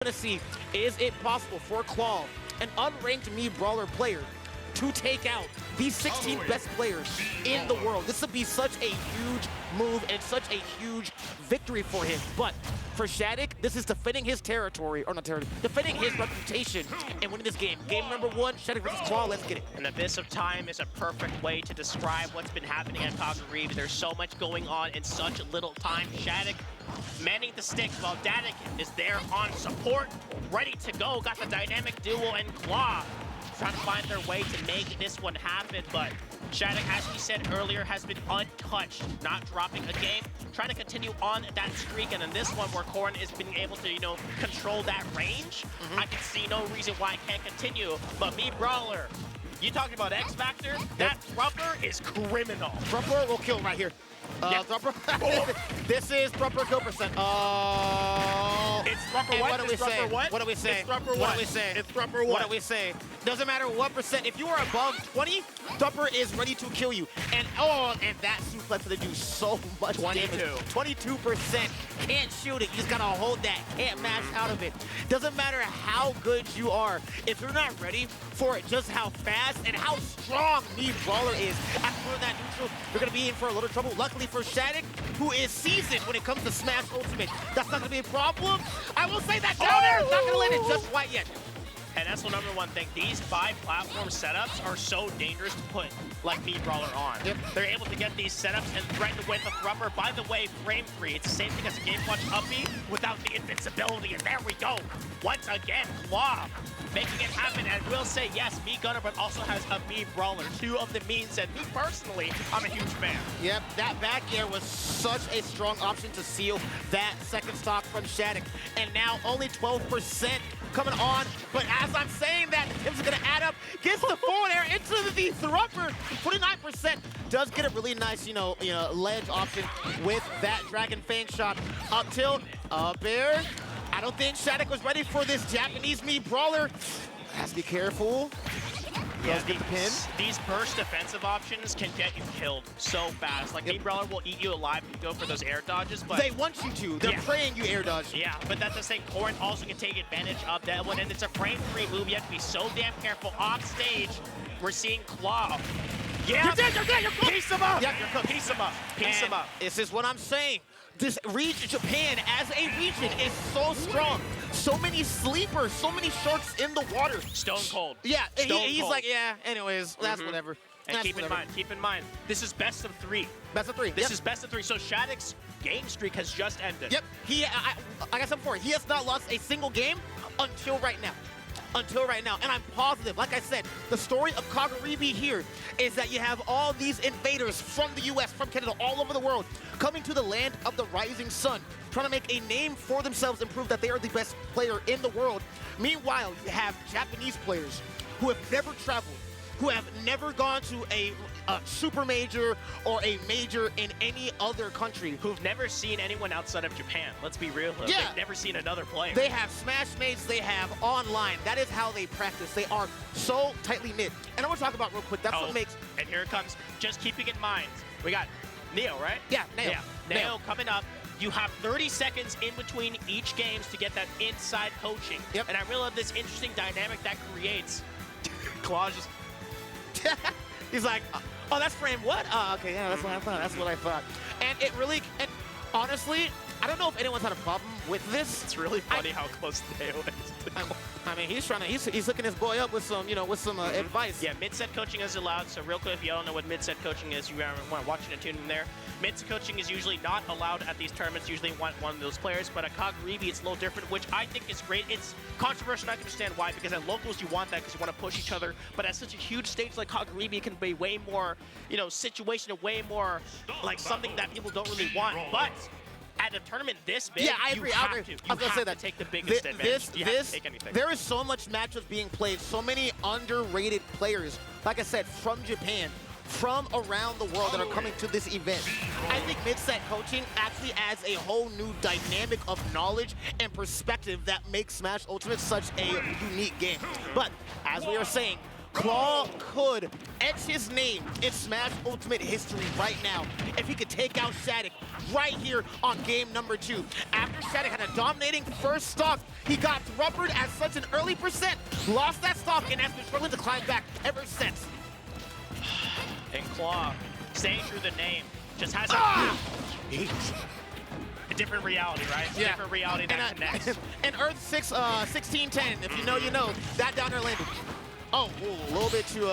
to see, is it possible for Claw, an unranked Mii Brawler player, to take out these 16 best players in the world? This would be such a huge move and such a huge victory for him. But for SHADIC, this is defending his territory, or not territory, defending his reputation and winning this game. Game number 1, SHADIC versus Claw, let's get it. An abyss of time is a perfect way to describe what's been happening at Kagaribi. There's so much going on in such little time. SHADIC manning the stick while Danik is there on support, ready to go. Got the dynamic duo and Claw trying to find their way to make this one happen, but SHADIC, as we said earlier, has been untouched, not dropping a game, trying to continue on that streak, and in this one where Corrin has been able to, you know, control that range, I can see no reason why it can't continue, but Mii Brawler, you talking about X Factor? That Thrumper is criminal. Thrumper will kill right here. Thrumper. This is Thrumper kill percent. It's Thrumper what? What do we say? What? What do we say? It's Thrumper What do we say? It's Thrumper what? What do we say? Doesn't matter what percent. If you are above 20, Thrumper is ready to kill you. And and that suplex for the do so much damage. 22%. Can't shoot it. You just gotta hold that. Can't mash out of it. Doesn't matter how good you are. If you're not ready for just how fast and how strong Mii Brawler is after doing that neutral, you're gonna be in for a little trouble. Luckily for SHADIC, who is seasoned when it comes to Smash Ultimate, that's not gonna be a problem. I will say that down there is not gonna land it just quite yet. And that's the number one thing. These 5 platform setups are so dangerous to put like Mii Brawler on. Yep. They're able to get these setups and threaten to win the Thrumper. By the way, frame free. It's the same thing as a Game Watch uppy without the invincibility. And there we go. Once again, Claw making it happen. And we'll say, yes, Mii Gunner, but also has a Mii Brawler. 2 of the means, and me personally, I'm a huge fan. Yep, that back air was such a strong option to seal that second stock from SHADIC. And now only 12% coming on. But as I'm saying that, the tips are gonna add up. Gets the forward air into the Thrumper. 49% does get a really nice, ledge option with that Dragon Fang shot. Up tilt, up air. I don't think SHADIC was ready for this Japanese Mii Brawler. Has to be careful. Yeah, these burst defensive options can get you killed so fast. Like, Mii Brawler will eat you alive if you go for those air dodges, but they want you to. They're praying you air dodge. Yeah, but that's the same. Corrin also can take advantage of that one, and it's a frame-free move. You have to be so damn careful. Off stage, we're seeing Claw. Yeah, you're dead, you're cooked. Piece him up. Yeah, you're cooked. Piece him up. Piece him up. This is what I'm saying. This region, Japan, as a region, is so strong. So many sleepers, so many sharks in the water. Stone cold. Yeah, he's cold. like, yeah, anyways, that's whatever. And that's keep in mind, this is best of 3. Best of 3. This is best of 3. So SHADIC's game streak has just ended. Yep, like I said before, he has not lost a single game until right now. And I'm positive, like I said, the story of Kagaribi here is that you have all these invaders from the US, from Canada, all over the world, coming to the land of the rising sun, trying to make a name for themselves and prove that they are the best player in the world. Meanwhile, you have Japanese players who have never traveled, who have never gone to a super major or a major in any other country. Who've never seen anyone outside of Japan. Let's be real. Yeah. They've never seen another player. They have Smash mates, they have online. That is how they practice. They are so tightly knit. And I want to talk about real quick, that's what makes... And here it comes. Just keeping in mind, we got Neo, right? Yeah, Neo. Yeah. Neo coming up. You have 30 seconds in between each games to get that inside coaching. Yep. And I really love this interesting dynamic that creates. Claw just... He's like, oh, that's frame what? Oh, okay, yeah, that's what I thought. That's what I thought. And it really, and honestly, I don't know if anyone's had a problem with this. It's really funny how close Neo is. I mean, he's hooking his boy up with some, advice. Yeah, mid-set coaching is allowed. So real quick, if you don't know what mid-set coaching is, you want to watch it and tune in there. Mid-set coaching is usually not allowed at these tournaments. Usually want one of those players, but at Kagaribi, it's a little different, which I think is great. It's controversial. I can understand why, because at locals, you want that because you want to push each other. But at such a huge stage like Kagaribi, it can be way more, situational, way more like something that people don't really want. But at a tournament this big, I agree. I was gonna say that. Take the biggest advantage. You have to take anything. There is so much matchups being played, so many underrated players, like I said, from Japan, from around the world that are coming to this event. I think mid-set coaching actually adds a whole new dynamic of knowledge and perspective that makes Smash Ultimate such a unique game. But as we are saying, Claw could etch his name in Smash Ultimate history right now if he could take out SHADIC right here on game number 2. After SHADIC had a dominating first stock, he got rubbered at such an early percent, lost that stock, and has been struggling to climb back ever since. And Claw, staying through the name, just has a different reality, right? Yeah. Different reality that connects. And Earth 1610, if you know, you know. That down there landed. Oh, ooh, a little bit too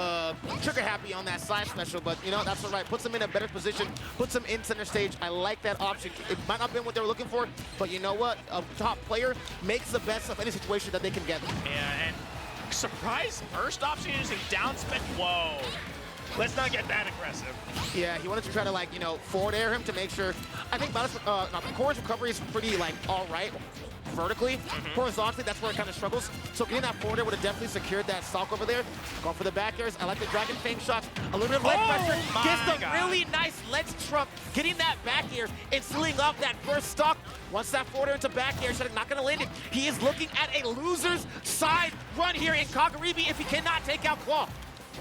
trigger happy on that side special, but you know, that's all right. Puts him in a better position, puts him in center stage. I like that option. It might not have been what they were looking for, but you know what? A top player makes the best of any situation that they can get. Yeah, and surprise first option using down spin. Whoa. Let's not get that aggressive. Yeah, he wanted to try to, like, you know, forward air him to make sure. I think Corrin's recovery is pretty, like, all right vertically. Horizontally, that's where it kind of struggles. So getting that forward air would have definitely secured that stock over there. Going for the back airs. I like the Dragon Fang shots. A little bit of ledge pressure. Gets the really nice ledge trump. Getting that back air and sealing up that first stock. Once that forward air into back air, SHADIC not going to land it. He is looking at a loser's side run here in Kagaribi if he cannot take out Claw.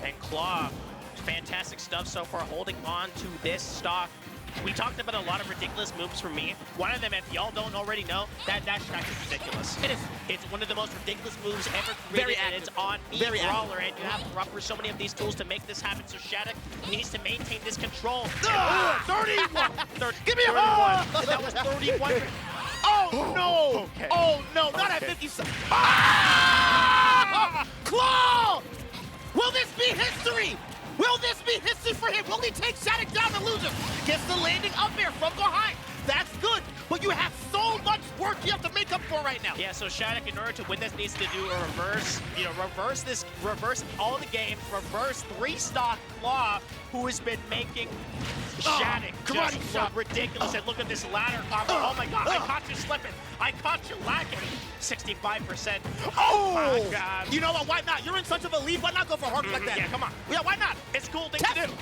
And Claw, fantastic stuff so far, holding on to this stock. We talked about a lot of ridiculous moves from me. One of them, if y'all don't already know, that dash attack is ridiculous. It is. It's one of the most ridiculous moves ever created, and it's on me, Brawler, and you have to rubber so many of these tools to make this happen, so SHADIC needs to maintain this control. 31! Give me a 31. hug! That was 31. Oh, no! Okay. Oh, no, not at 57. Ah! Claw! Will this be history? Will this be history for him? Will he take SHADIC down the loser? Gets the landing up there from behind. That's good, but you have so much work you have to make up for right now. Yeah, so SHADIC, in order to win this, needs to do a reverse, reverse all the games, reverse 3-stock Claw, who has been making SHADIC just look ridiculous. And look at this ladder combo. Oh my God, I caught you slipping. I caught you lacking. 65%. Oh my God. You know what, why not? You're in such of a lead, why not go for hard like that? Yeah, come on. Yeah, why not? It's a cool thing to do.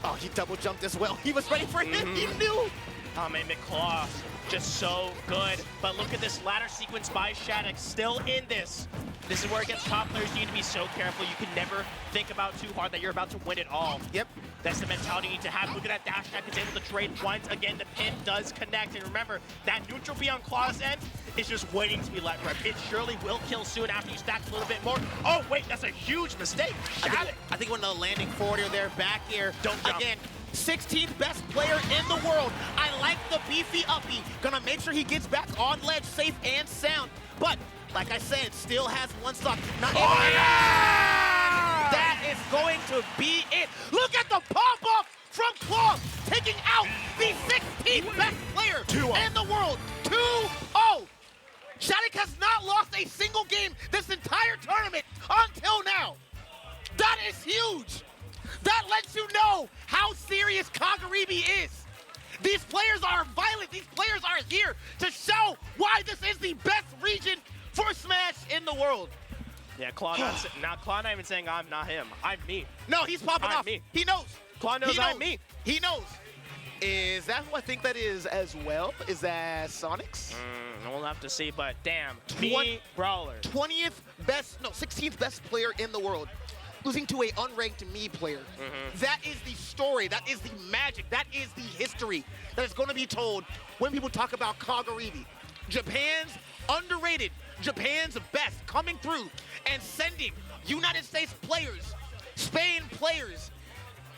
Oh, he double jumped as well. He was ready for him, he knew. Oh man, Claw, just so good. But look at this ladder sequence by SHADIC, still in this. This is where against top players you need to be so careful. You can never think about too hard that you're about to win it all. Yep. That's the mentality you need to have. Look at that dash attack. It's able to trade once. Again, the pin does connect. And remember, that neutral B on Claw's end is just waiting to be let rip. It surely will kill soon after you stack a little bit more. Oh, wait, that's a huge mistake. SHADIC. I think when the landing forward air there, back air. Don't jump. Again, 16th best player in the world. I like the beefy uppy. Gonna make sure he gets back on ledge safe and sound. But, like I said, still has one stock. Not That is going to be it. Look at the pop-off from Claw, taking out the 16th best player in the world. 2-0. SHADIC has not lost a single game this entire tournament until now. That is huge. That lets you know how serious Kagaribi is. These players are violent. These players are here to show why this is the best region for Smash in the world. Yeah, Claw not even saying I'm not him. I'm me. No, he's popping off. Me. He knows. Claw knows I'm me. He knows. Is that who I think that is as well? Is that Sonic's? We'll have to see, but damn. Me, Brawler. 16th best player in the world. Losing to a unranked me player. That is the story. That is the magic. That is the history that is going to be told when people talk about Kagaribi. Japan's underrated, Japan's best, coming through and sending United States players, Spain players,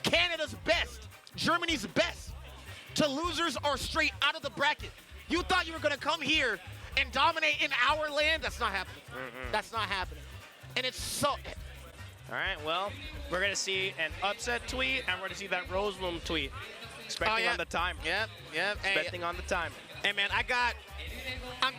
Canada's best, Germany's best, to losers or straight out of the bracket. You thought you were going to come here and dominate in our land? That's not happening. That's not happening. And it's so... All right, well, we're going to see an upset tweet, and we're going to see that Roseroom tweet. Expecting on the time. Yep. Expecting on the time. Hey, man, I'm telling